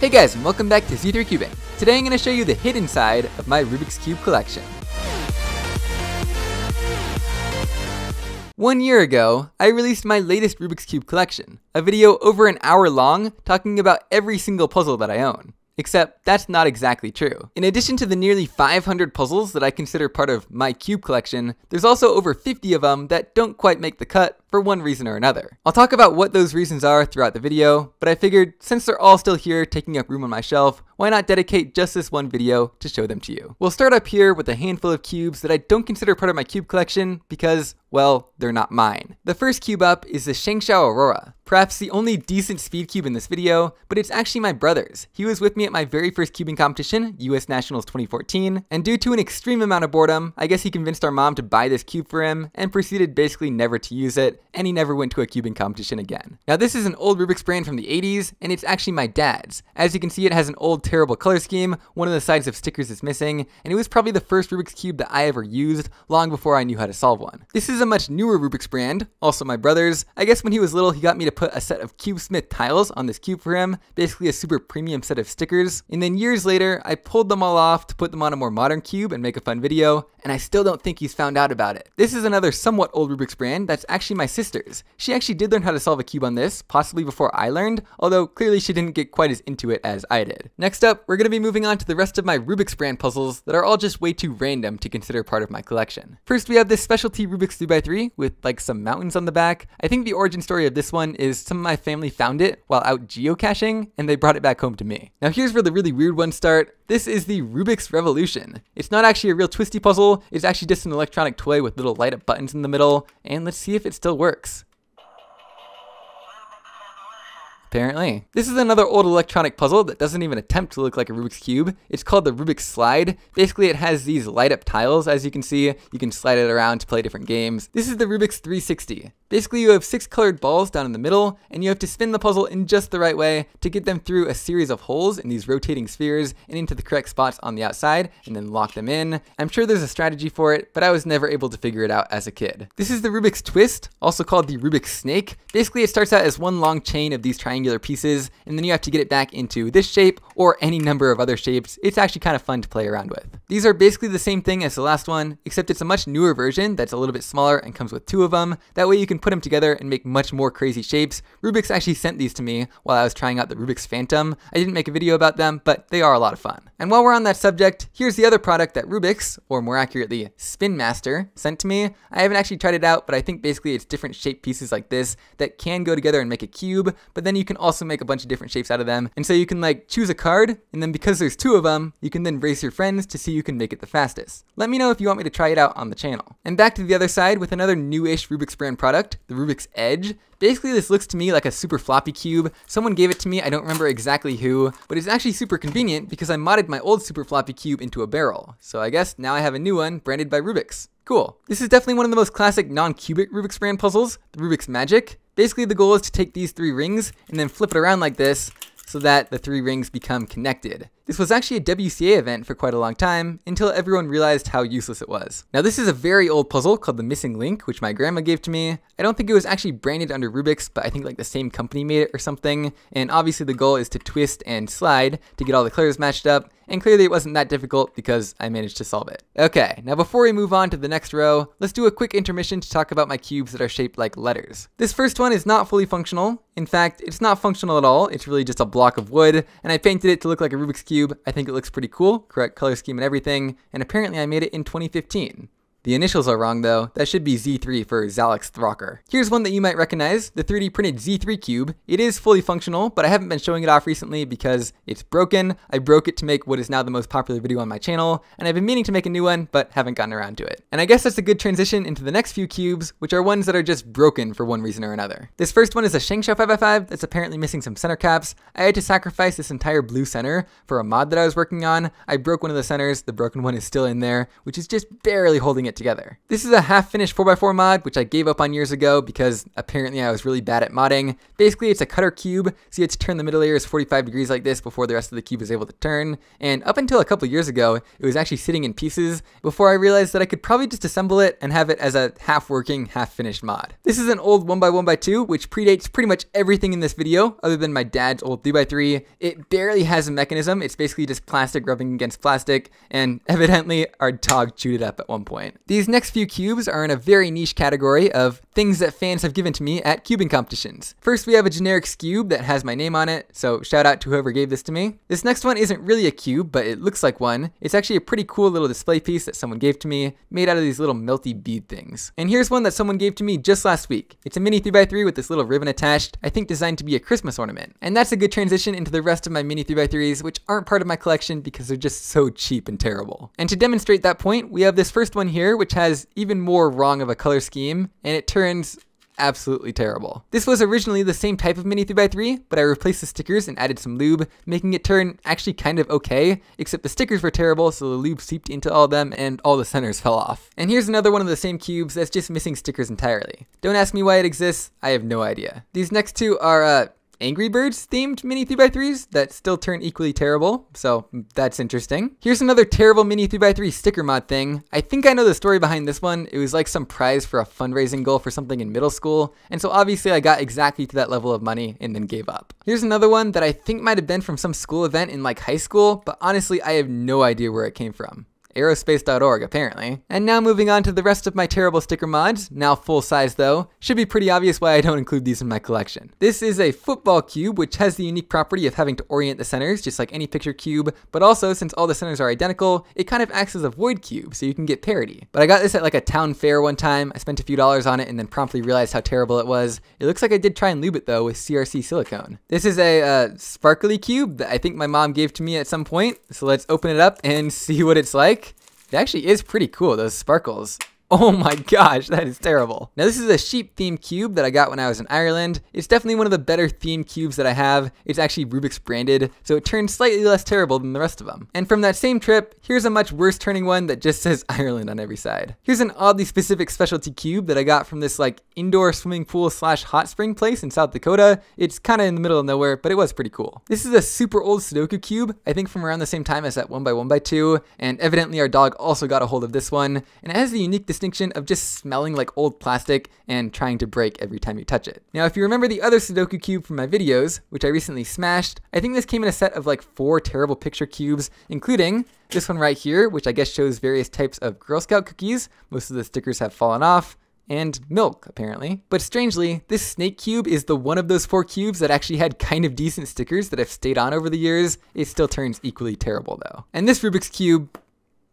Hey guys, and welcome back to Z3 Cubing. Today I'm going to show you the hidden side of my Rubik's Cube collection. 1 year ago, I released my latest Rubik's Cube collection, a video over an hour long talking about every single puzzle that I own. Except that's not exactly true. In addition to the nearly 500 puzzles that I consider part of my cube collection, there's also over 50 of them that don't quite make the cut for one reason or another. I'll talk about what those reasons are throughout the video, but I figured since they're all still here taking up room on my shelf, why not dedicate just this one video to show them to you. We'll start up here with a handful of cubes that I don't consider part of my cube collection because, well, they're not mine. The first cube up is the Shengshao Aurora. Perhaps the only decent speed cube in this video, but it's actually my brother's. He was with me at my very first cubing competition, US Nationals 2014, and due to an extreme amount of boredom, I guess he convinced our mom to buy this cube for him and proceeded basically never to use it, and he never went to a cubing competition again. Now this is an old Rubik's brand from the 80s, and it's actually my dad's. As you can see, it has an old terrible color scheme, one of the sides of stickers is missing, and it was probably the first Rubik's Cube that I ever used, long before I knew how to solve one. This is a much newer Rubik's brand, also my brother's. I guess when he was little, he got me to put a set of CubeSmith tiles on this cube for him, basically a super premium set of stickers, and then years later, I pulled them all off to put them on a more modern cube and make a fun video, and I still don't think he's found out about it. This is another somewhat old Rubik's brand that's actually my sister's. She actually did learn how to solve a cube on this, possibly before I learned, although clearly she didn't get quite as into it as I did. Next up, we're going to be moving on to the rest of my Rubik's brand puzzles that are all just way too random to consider part of my collection. First, we have this specialty Rubik's 3x3 with like some mountains on the back. I think the origin story of this one is some of my family found it while out geocaching and they brought it back home to me. Now here's where the really weird ones start. This is the Rubik's Revolution. It's not actually a real twisty puzzle, it's actually just an electronic toy with little light up buttons in the middle, and let's see if it still works. Apparently. This is another old electronic puzzle that doesn't even attempt to look like a Rubik's Cube. It's called the Rubik's Slide. Basically, it has these light up tiles, as you can see. You can slide it around to play different games. This is the Rubik's 360. Basically, you have 6 colored balls down in the middle, and you have to spin the puzzle in just the right way to get them through a series of holes in these rotating spheres and into the correct spots on the outside, and then lock them in. I'm sure there's a strategy for it, but I was never able to figure it out as a kid. This is the Rubik's Twist, also called the Rubik's Snake. Basically, it starts out as one long chain of these triangular pieces, and then you have to get it back into this shape or any number of other shapes. It's actually kind of fun to play around with. These are basically the same thing as the last one, except it's a much newer version that's a little bit smaller and comes with 2 of them. That way you can put them together and make much more crazy shapes. Rubik's actually sent these to me while I was trying out the Rubik's Phantom. I didn't make a video about them, but they are a lot of fun. And while we're on that subject, here's the other product that Rubik's, or more accurately, Spin Master, sent to me. I haven't actually tried it out, but I think basically it's different shaped pieces like this that can go together and make a cube, but then you can also make a bunch of different shapes out of them. And so you can like choose a card, and then because there's 2 of them, you can then race your friends to see who can make it the fastest. Let me know if you want me to try it out on the channel. And back to the other side with another newish Rubik's brand product, the Rubik's Edge. Basically, this looks to me like a super floppy cube. Someone gave it to me, I don't remember exactly who, but it's actually super convenient because I modded my old super floppy cube into a barrel. So I guess now I have a new one branded by Rubik's. Cool. This is definitely one of the most classic non-cubic Rubik's brand puzzles, the Rubik's Magic. Basically, the goal is to take these 3 rings and then flip it around like this so that the 3 rings become connected. This was actually a WCA event for quite a long time, until everyone realized how useless it was. Now this is a very old puzzle called The Missing Link, which my grandma gave to me. I don't think it was actually branded under Rubik's, but I think like the same company made it or something. And obviously the goal is to twist and slide to get all the colors matched up, and clearly it wasn't that difficult because I managed to solve it. Okay, now before we move on to the next row, let's do a quick intermission to talk about my cubes that are shaped like letters. This first one is not fully functional. In fact, it's not functional at all. It's really just a block of wood, and I painted it to look like a Rubik's Cube. I think it looks pretty cool, correct color scheme and everything, and apparently I made it in 2015. The initials are wrong though, that should be Z3 for Zalex Throcker. Here's one that you might recognize, the 3D printed Z3 cube. It is fully functional, but I haven't been showing it off recently because it's broken. I broke it to make what is now the most popular video on my channel, and I've been meaning to make a new one, but haven't gotten around to it. And I guess that's a good transition into the next few cubes, which are ones that are just broken for one reason or another. This first one is a Shengshao 5x5 that's apparently missing some center caps. I had to sacrifice this entire blue center for a mod that I was working on. I broke one of the centers, the broken one is still in there, which is just barely holding it it together. This is a half-finished 4x4 mod, which I gave up on years ago because apparently I was really bad at modding. Basically, it's a cutter cube, so you have to turn the middle layers 45 degrees like this before the rest of the cube is able to turn. And up until a couple years ago, it was actually sitting in pieces before I realized that I could probably just assemble it and have it as a half-working, half-finished mod. This is an old 1x1x2, which predates pretty much everything in this video, other than my dad's old 3x3. It barely has a mechanism. It's basically just plastic rubbing against plastic, and evidently our dog chewed it up at one point. These next few cubes are in a very niche category of things that fans have given to me at cubing competitions. First, we have a generic cube that has my name on it, so shout out to whoever gave this to me. This next one isn't really a cube, but it looks like one. It's actually a pretty cool little display piece that someone gave to me, made out of these little melty bead things. And here's one that someone gave to me just last week. It's a mini 3x3 with this little ribbon attached, I think designed to be a Christmas ornament. And that's a good transition into the rest of my mini 3x3s, which aren't part of my collection because they're just so cheap and terrible. And to demonstrate that point, we have this first one here, which has even more wrong of a color scheme, and it turns absolutely terrible. This was originally the same type of mini 3x3, but I replaced the stickers and added some lube, making it turn actually kind of okay, except the stickers were terrible, so the lube seeped into all of them and all the centers fell off. And here's another one of the same cubes that's just missing stickers entirely. Don't ask me why it exists, I have no idea. These next two are Angry Birds themed mini 3x3s that still turn equally terrible, so that's interesting. Here's another terrible mini 3x3 sticker mod thing. I think I know the story behind this one. It was like some prize for a fundraising goal for something in middle school, and so obviously I got exactly to that level of money and then gave up. Here's another one that I think might have been from some school event in like high school, but honestly I have no idea where it came from. Aerospace.org, apparently. And now moving on to the rest of my terrible sticker mods, now full size though. Should be pretty obvious why I don't include these in my collection. This is a football cube, which has the unique property of having to orient the centers, just like any picture cube, but also, since all the centers are identical, it kind of acts as a void cube, so you can get parity. But I got this at like a town fair one time. I spent a few dollars on it and then promptly realized how terrible it was. It looks like I did try and lube it though with CRC silicone. This is a sparkly cube that I think my mom gave to me at some point, so let's open it up and see what it's like. It actually is pretty cool, those sparkles. Oh my gosh, that is terrible. Now this is a sheep themed cube that I got when I was in Ireland. It's definitely one of the better themed cubes that I have. It's actually Rubiks branded, so it turns slightly less terrible than the rest of them. And from that same trip, here's a much worse turning one that just says Ireland on every side. Here's an oddly specific specialty cube that I got from this like indoor swimming pool slash hot spring place in South Dakota. It's kind of in the middle of nowhere, but it was pretty cool. This is a super old Sudoku cube, I think from around the same time as that 1x1x2, and evidently our dog also got a hold of this one, and it has the unique distinction of just smelling like old plastic and trying to break every time you touch it. Now, if you remember the other Sudoku cube from my videos, which I recently smashed, I think this came in a set of like 4 terrible picture cubes, including this one right here, which I guess shows various types of Girl Scout cookies. Most of the stickers have fallen off. And milk, apparently. But strangely, this snake cube is the one of those 4 cubes that actually had kind of decent stickers that have stayed on over the years. It still turns equally terrible though. And this Rubik's cube,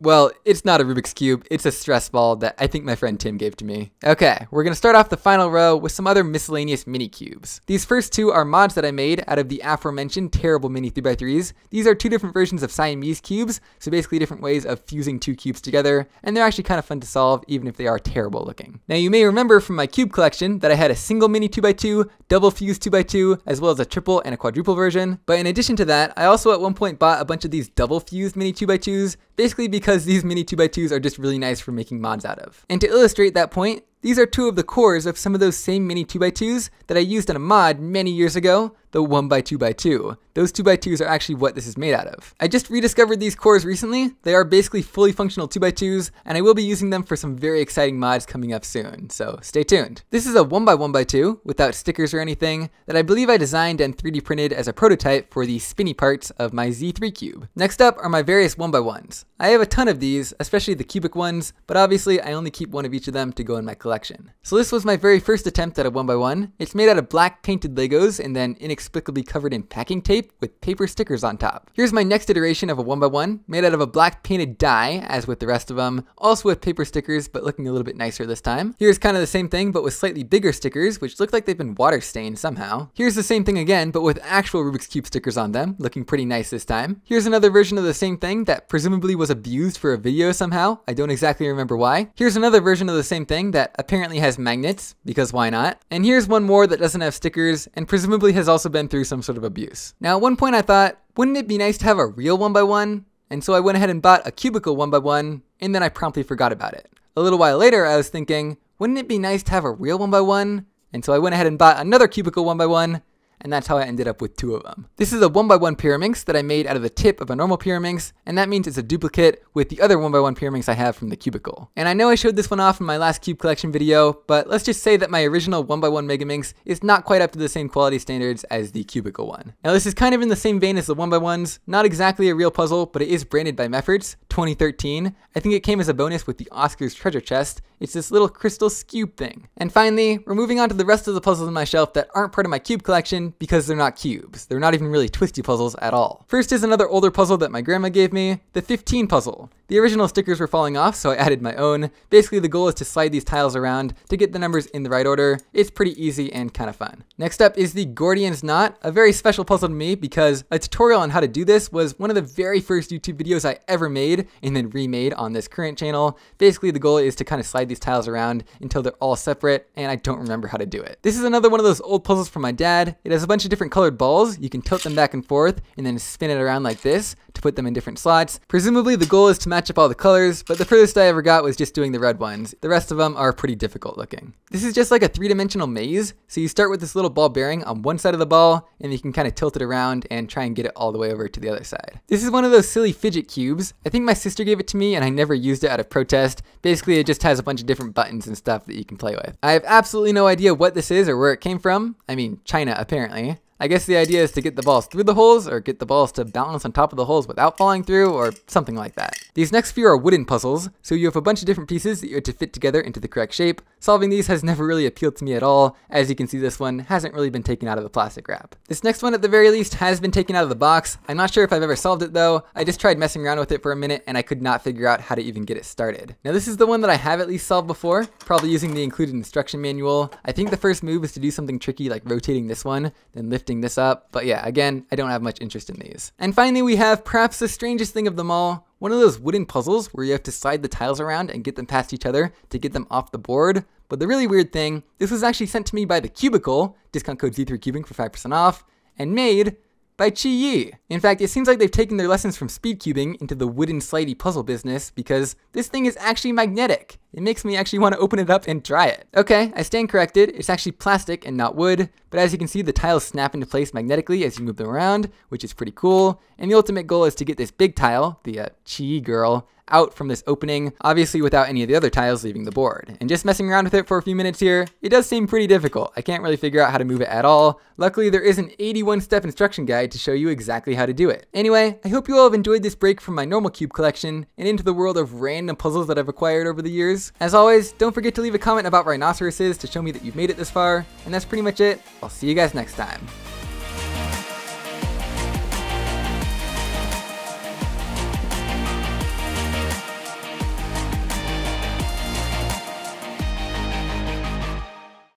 well, it's not a Rubik's Cube, it's a stress ball that I think my friend Tim gave to me. Okay, we're gonna start off the final row with some other miscellaneous mini cubes. These first 2 are mods that I made out of the aforementioned terrible mini 3x3s. These are 2 different versions of Siamese cubes, so basically different ways of fusing 2 cubes together, and they're actually kind of fun to solve even if they are terrible looking. Now you may remember from my cube collection that I had a single mini 2x2, double fused 2x2, as well as a triple and a quadruple version, but in addition to that, I also at one point bought a bunch of these double fused mini 2x2s, basically because these mini 2x2s are just really nice for making mods out of. And to illustrate that point, these are 2 of the cores of some of those same mini 2x2s that I used in a mod many years ago, the 1x2x2. Those 2x2s are actually what this is made out of. I just rediscovered these cores recently. They are basically fully functional 2x2s, and I will be using them for some very exciting mods coming up soon, so stay tuned. This is a 1x1x2 without stickers or anything that I believe I designed and 3D printed as a prototype for the spinny parts of my Z3 cube. Next up are my various 1x1s. I have a ton of these, especially the cubic ones, but obviously I only keep one of each of them to go in my collection. So this was my very first attempt at a 1x1. It's made out of black painted Legos and then inexplicably covered in packing tape with paper stickers on top. Here's my next iteration of a 1x1, made out of a black painted die, as with the rest of them, also with paper stickers, but looking a little bit nicer this time. Here's kind of the same thing, but with slightly bigger stickers, which look like they've been water stained somehow. Here's the same thing again, but with actual Rubik's Cube stickers on them, looking pretty nice this time. Here's another version of the same thing that presumably was abused for a video somehow. I don't exactly remember why. Here's another version of the same thing that apparently has magnets, because why not? And here's one more that doesn't have stickers, and presumably has also been through some sort of abuse. Now at one point I thought, wouldn't it be nice to have a real 1x1? And so I went ahead and bought a cubical 1x1, and then I promptly forgot about it. A little while later, I was thinking, wouldn't it be nice to have a real 1x1? And so I went ahead and bought another cubicle 1x1, and that's how I ended up with 2 of them. This is a 1x1 Pyraminx that I made out of the tip of a normal Pyraminx, and that means it's a duplicate with the other 1x1 Pyraminx I have from the cubicle. And I know I showed this one off in my last cube collection video, but let's just say that my original 1x1 Megaminx is not quite up to the same quality standards as the cubicle one. Now this is kind of in the same vein as the 1x1s, not exactly a real puzzle, but it is branded by Mefferts, 2013. I think it came as a bonus with the Oscars treasure chest. It's this little crystal cube thing. And finally, we're moving on to the rest of the puzzles on my shelf that aren't part of my cube collection because they're not cubes. They're not even really twisty puzzles at all. First is another older puzzle that my grandma gave me, the 15 puzzle. The original stickers were falling off, so I added my own. Basically, the goal is to slide these tiles around to get the numbers in the right order. It's pretty easy and kind of fun. Next up is the Gordian's Knot, a very special puzzle to me because a tutorial on how to do this was one of the very first YouTube videos I ever made and then remade on this current channel. Basically, the goal is to kind of slide these tiles around until they're all separate, and I don't remember how to do it. This is another one of those old puzzles from my dad. It has a bunch of different colored balls. You can tilt them back and forth and then spin it around like this to put them in different slots. Presumably, the goal is to match up all the colors, but the furthest I ever got was just doing the red ones. The rest of them are pretty difficult looking. This is just like a 3-dimensional maze. So you start with this little ball bearing on one side of the ball, and you can kind of tilt it around and try and get it all the way over to the other side. This is one of those silly fidget cubes. I think my sister gave it to me and I never used it out of protest. Basically, it just has a bunch of different buttons and stuff that you can play with. I have absolutely no idea what this is or where it came from. I mean, China apparently. I guess the idea is to get the balls through the holes or get the balls to balance on top of the holes without falling through or something like that. These next few are wooden puzzles, so you have a bunch of different pieces that you have to fit together into the correct shape. Solving these has never really appealed to me at all. As you can see, this one hasn't really been taken out of the plastic wrap. This next one at the very least has been taken out of the box. I'm not sure if I've ever solved it though. I just tried messing around with it for a minute and I could not figure out how to even get it started. Now this is the one that I have at least solved before, probably using the included instruction manual. I think the first move is to do something tricky like rotating this one, then lifting this up, but yeah, again, I don't have much interest in these. And finally, we have perhaps the strangest thing of them all, one of those wooden puzzles where you have to slide the tiles around and get them past each other to get them off the board. But the really weird thing, this was actually sent to me by the Cubicle, discount code Z3Cubing for 5% off, and made by Chi Yi. In fact, it seems like they've taken their lessons from speed cubing into the wooden slidey puzzle business because this thing is actually magnetic. It makes me actually want to open it up and try it. Okay, I stand corrected. It's actually plastic and not wood, but as you can see, the tiles snap into place magnetically as you move them around, which is pretty cool. And the ultimate goal is to get this big tile, the Chi Yi girl, out from this opening, obviously without any of the other tiles leaving the board. And just messing around with it for a few minutes here, it does seem pretty difficult. I can't really figure out how to move it at all. Luckily, there is an 81-step instruction guide to show you exactly how to do it. Anyway, I hope you all have enjoyed this break from my normal cube collection and into the world of random puzzles that I've acquired over the years. As always, don't forget to leave a comment about rhinoceroses to show me that you've made it this far. And that's pretty much it. I'll see you guys next time.